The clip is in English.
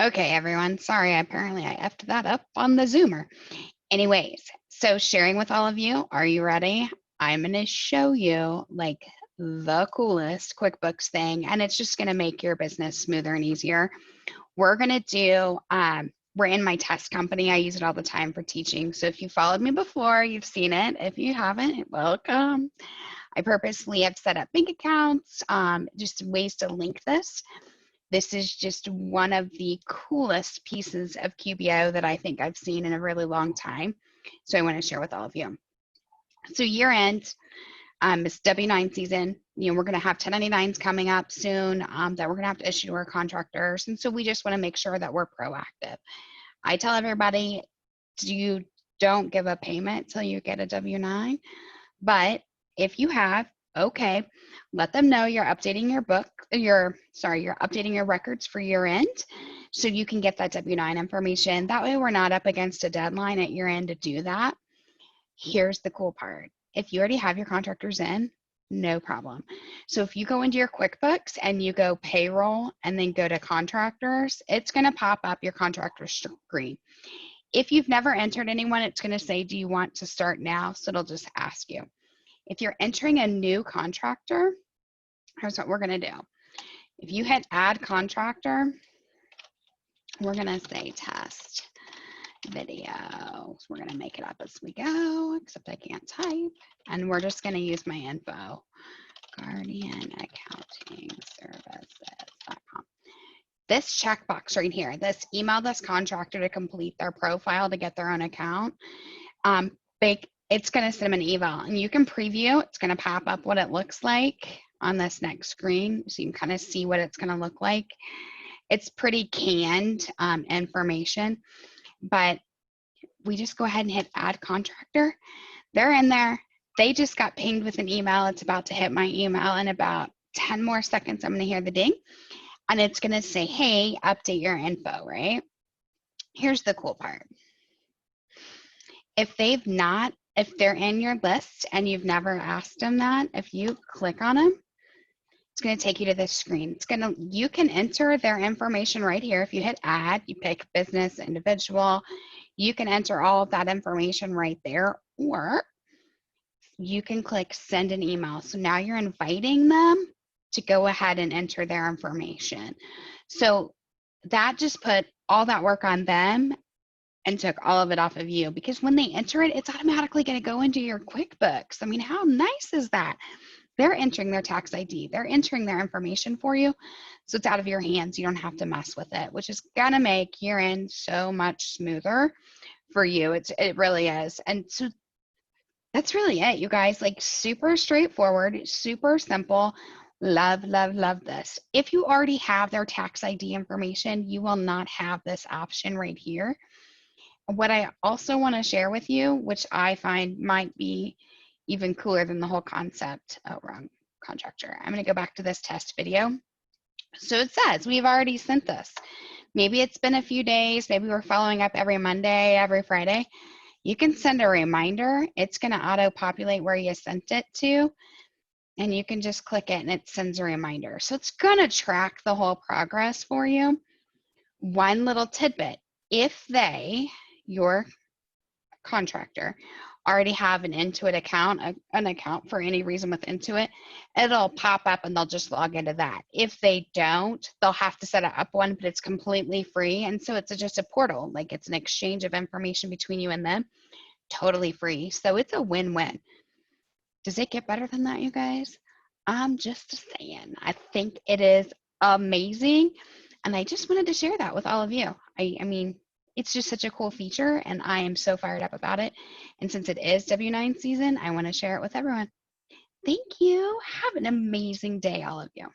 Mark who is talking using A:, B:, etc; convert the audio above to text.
A: Okay, everyone. Sorry, apparently I effed that up on the Zoomer. Anyways, so sharing with all of you, are you ready? I'm going to show you like the coolest QuickBooks thing, and it's just going to make your business smoother and easier. We're going to do, we're in my test company. I use it all the time for teaching. So if you followed me before, you've seen it. If you haven't, welcome. I purposely have set up bank accounts, just ways to link this. This is just one of the coolest pieces of QBO that I think I've seen in a really long time. So I want to share with all of you. So year end, it's W-9 season. You know, we're going to have 1099s coming up soon that we're going to have to issue to our contractors. And so we just want to make sure that we're proactive. I tell everybody, you don't give a payment till you get a W-9. But if you have, okay, let them know you're updating your book, you're updating your records for year end so you can get that W-9 information. That way we're not up against a deadline at year end to do that. Here's the cool part. If you already have your contractors in, no problem. So if you go into your QuickBooks and you go payroll and then go to contractors, it's going to pop up your contractor screen. If you've never entered anyone, it's going to say, do you want to start now? So it'll just ask you. If you're entering a new contractor, here's what we're going to do. If you hit add contractor, we're going to say test video. So we're going to make it up as we go, except I can't type. And we're just going to use my info, guardianaccountingservices.com. This checkbox right here, this email this contractor to complete their profile to get their own account, it's going to send them an email, and you can preview. It's going to pop up what it looks like on this next screen, so you can kind of see what it's going to look like. It's pretty canned information, but we just go ahead and hit add contractor. They're in there. They just got pinged with an email. It's about to hit my email in about 10 more seconds. I'm going to hear the ding, and it's going to say, hey, update your info, right? Here's the cool part. If they're in your list and you've never asked them that, if you click on them, it's going to take you to this screen. You can enter their information right here. If you hit add, you pick business, individual, you can enter all of that information right there, or you can click send an email. So now you're inviting them to go ahead and enter their information. So that just put all that work on them and took all of it off of you, because when they enter it, it's automatically going to go into your QuickBooks. I mean, how nice is that? They're entering their tax ID. They're entering their information for you. So it's out of your hands. You don't have to mess with it, which is going to make year end so much smoother for you. It really is. And so that's really it, you guys. Like, super straightforward, super simple. Love, love, love this. If you already have their tax ID information, you will not have this option right here. What I also want to share with you, which I find might be even cooler than the whole concept. Oh, wrong contractor. I'm going to go back to this test video. So it says we've already sent this. Maybe it's been a few days. Maybe we're following up every Monday, every Friday. You can send a reminder. It's going to auto-populate where you sent it to, and you can just click it and it sends a reminder. So it's going to track the whole progress for you. One little tidbit: if your contractor already have an Intuit account, an account for any reason with Intuit, it'll pop up and they'll just log into that. If they don't, they'll have to set up one, but it's completely free. And so it's just a portal, like it's an exchange of information between you and them, totally free. So it's a win-win. Does it get better than that, you guys? I'm just saying. I think it is amazing. And I just wanted to share that with all of you. I mean, it's just such a cool feature, and I am so fired up about it. And since it is W-9 season, I want to share it with everyone. Thank you. Have an amazing day, all of you.